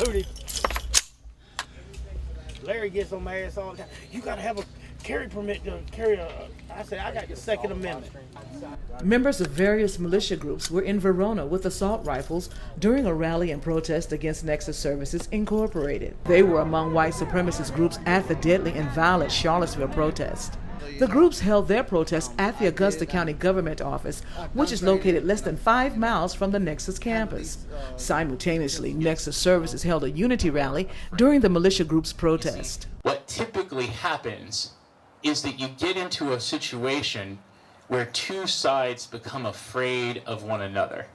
loaded. Larry gets on my ass all the time. You gotta have a carry permit to carry a. I said, I got the Second Amendment. Members of various militia groups were in Verona with assault rifles during a rally and protest against Nexus Services Incorporated. They were among white supremacist groups at the deadly and violent Charlottesville protest. The groups held their protest at the Augusta County Government Office, which is located less than 5 miles from the Nexus campus. Simultaneously, Nexus Services held a unity rally during the militia group's protest. What typically happens is that you get into a situation where two sides become afraid of one another.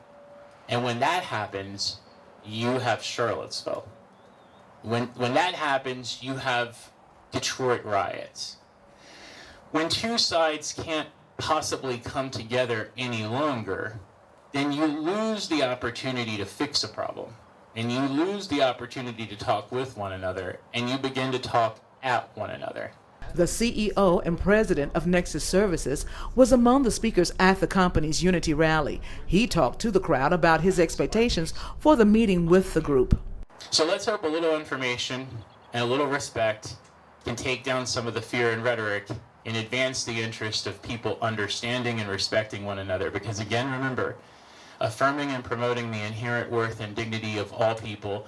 And when that happens, you have Charlottesville. When that happens, you have Detroit riots. When two sides can't possibly come together any longer, then you lose the opportunity to fix a problem. And you lose the opportunity to talk with one another, and you begin to talk at one another. The CEO and president of Nexus Services was among the speakers at the company's Unity Rally. He talked to the crowd about his expectations for the meeting with the group. So let's hope a little information and a little respect can take down some of the fear and rhetoric and advance the interest of people understanding and respecting one another. Because again, remember, affirming and promoting the inherent worth and dignity of all people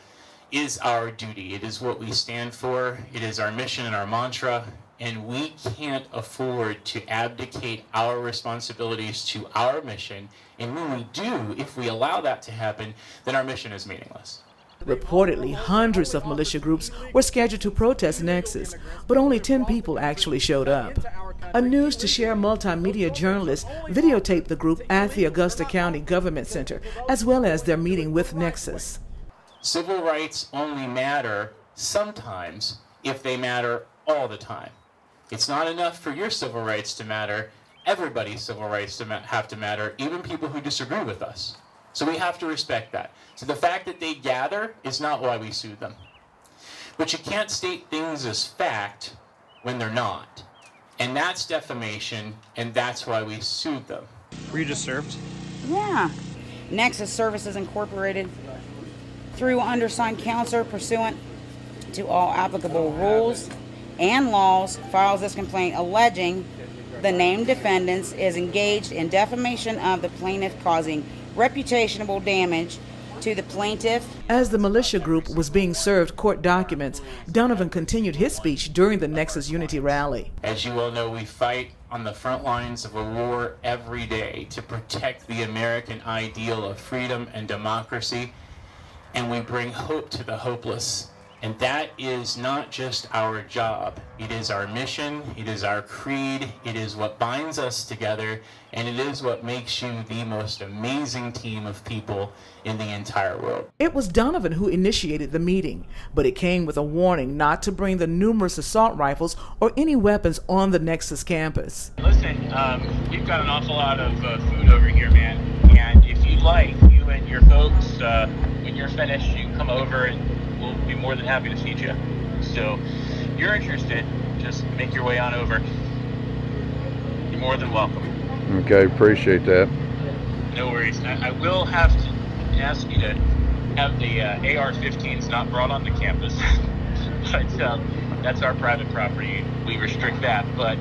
is our duty. It is what we stand for. It is our mission and our mantra. And we can't afford to abdicate our responsibilities to our mission. And when we do, if we allow that to happen, then our mission is meaningless. Reportedly, hundreds of militia groups were scheduled to protest Nexus, but only 10 people actually showed up. A News to Share multimedia journalist videotaped the group at the Augusta County Government Center, as well as their meeting with Nexus. Civil rights only matter sometimes if they matter all the time. It's not enough for your civil rights to matter. Everybody's civil rights have to matter, even people who disagree with us. So we have to respect that. So the fact that they gather is not why we sue them. But you can't state things as fact when they're not. And that's defamation, and that's why we sued them. Were you just served? Yeah. Nexus Services Incorporated, through undersigned counselor pursuant to all applicable rules and laws, files this complaint alleging the named defendants is engaged in defamation of the plaintiff, causing reputational damage to the plaintiff. As the militia group was being served court documents, Donovan continued his speech during the Nexus Unity Rally. As you all know, we fight on the front lines of a war every day to protect the American ideal of freedom and democracy, and we bring hope to the hopeless. And that is not just our job. It is our mission, it is our creed, it is what binds us together, and it is what makes you the most amazing team of people in the entire world. It was Donovan who initiated the meeting, but it came with a warning not to bring the numerous assault rifles or any weapons on the Nexus campus. Listen, we've got an awful lot of food over here, man, and if you like, you and your folks, when you're finished, you can come over and we'll be more than happy to feed you. So, if you're interested, just make your way on over. You're more than welcome. Okay, appreciate that. No worries. I will have to ask you to have the AR-15s not brought onto campus. But that's our private property. We restrict that, but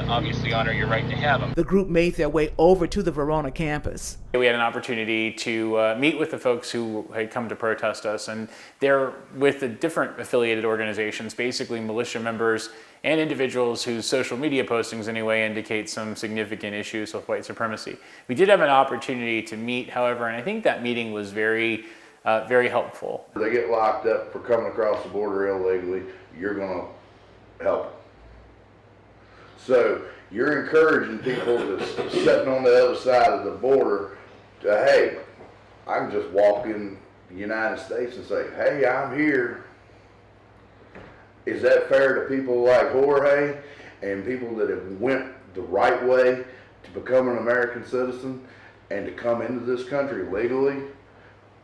obviously honor your right to have them. The group made their way over to the Verona campus. We had an opportunity to meet with the folks who had come to protest us, and they're with the different affiliated organizations, basically militia members and individuals whose social media postings anyway indicate some significant issues with white supremacy. We did have an opportunity to meet, however, and I think that meeting was very helpful. They get locked up for coming across the border illegally, you're going to help them. So you're encouraging people that's sitting on the other side of the border to, hey, I can just walk in the United States and say, hey, I'm here. Is that fair to people like Jorge and people that have went the right way to become an American citizen and to come into this country legally?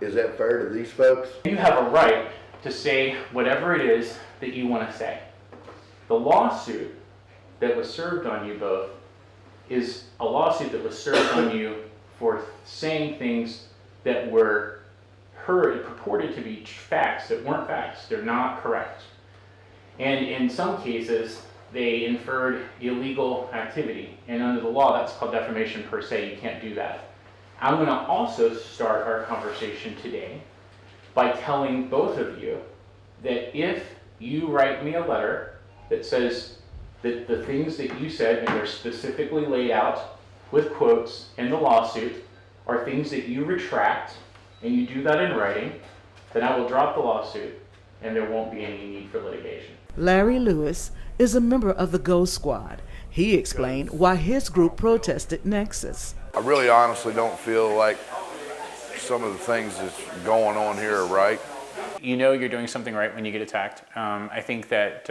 Is that fair to these folks? You have a right to say whatever it is that you want to say. The lawsuit that was served on you both is a lawsuit that was served on you for saying things that were purported to be facts that weren't facts. They're not correct. And in some cases, they inferred illegal activity. And under the law, that's called defamation per se. You can't do that. I'm going to also start our conversation today by telling both of you that if you write me a letter that says that the things that you said, and they're specifically laid out with quotes in the lawsuit, are things that you retract, and you do that in writing, then I will drop the lawsuit and there won't be any need for litigation. Larry Lewis is a member of the Go Squad. He explained why his group protested Nexus. I really honestly don't feel like some of the things that's going on here are right. You know you're doing something right when you get attacked. I think that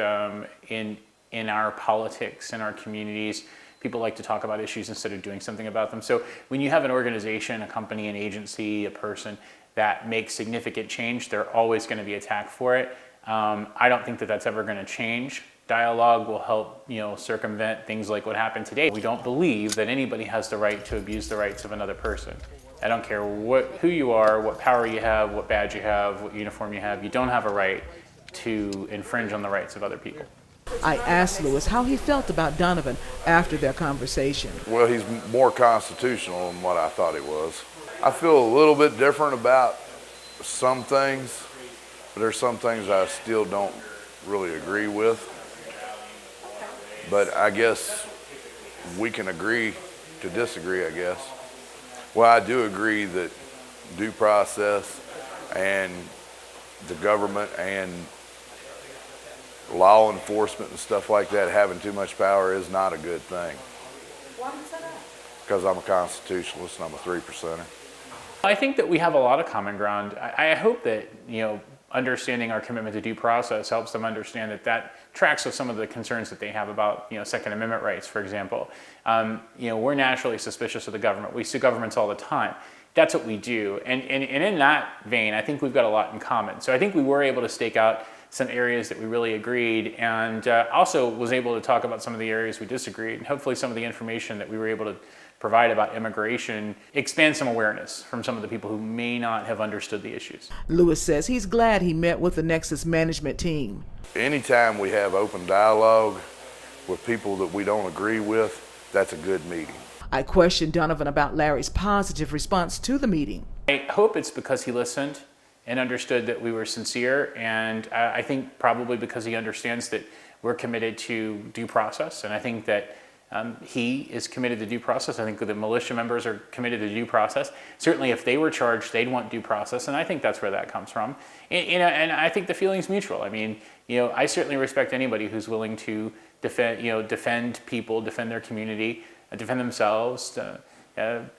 in our politics, in our communities, people like to talk about issues instead of doing something about them. So when you have an organization, a company, an agency, a person that makes significant change, they're always going to be attacked for it. I don't think that that's ever going to change. Dialogue will help, circumvent things like what happened today. We don't believe that anybody has the right to abuse the rights of another person. I don't care who you are, what power you have, what badge you have, what uniform you have. You don't have a right to infringe on the rights of other people. I asked Lewis how he felt about Donovan after their conversation. Well, he's more constitutional than what I thought he was. I feel a little bit different about some things, but there's some things I still don't really agree with. But I guess we can agree to disagree, I guess. Well, I do agree that due process and the government and law enforcement and stuff like that having too much power is not a good thing. Why do you say that? Because I'm a constitutionalist and I'm a 3%er. I think that we have a lot of common ground. I hope that, understanding our commitment to due process helps them understand that tracks with some of the concerns that they have about, Second Amendment rights, for example. We're naturally suspicious of the government. We sue governments all the time. That's what we do. And in that vein, I think we've got a lot in common. So I think we were able to stake out some areas that we really agreed, and also was able to talk about some of the areas we disagreed, and hopefully some of the information that we were able to provide about immigration expand some awareness from some of the people who may not have understood the issues. Lewis says he's glad he met with the Nexus management team. Anytime we have open dialogue with people that we don't agree with, that's a good meeting. I questioned Donovan about Larry's positive response to the meeting. I hope it's because he listened and understood that we were sincere, and I think probably because he understands that we're committed to due process, and I think that he is committed to due process. I think the militia members are committed to due process. Certainly if they were charged, they'd want due process, and I think that's where that comes from. And I think the feeling's mutual. I mean, I certainly respect anybody who's willing to defend people, defend their community, defend themselves,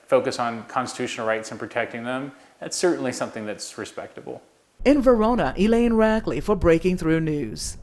focus on constitutional rights and protecting them. That's certainly something that's respectable. In Verona, Elaine Rackley for Breaking Through News.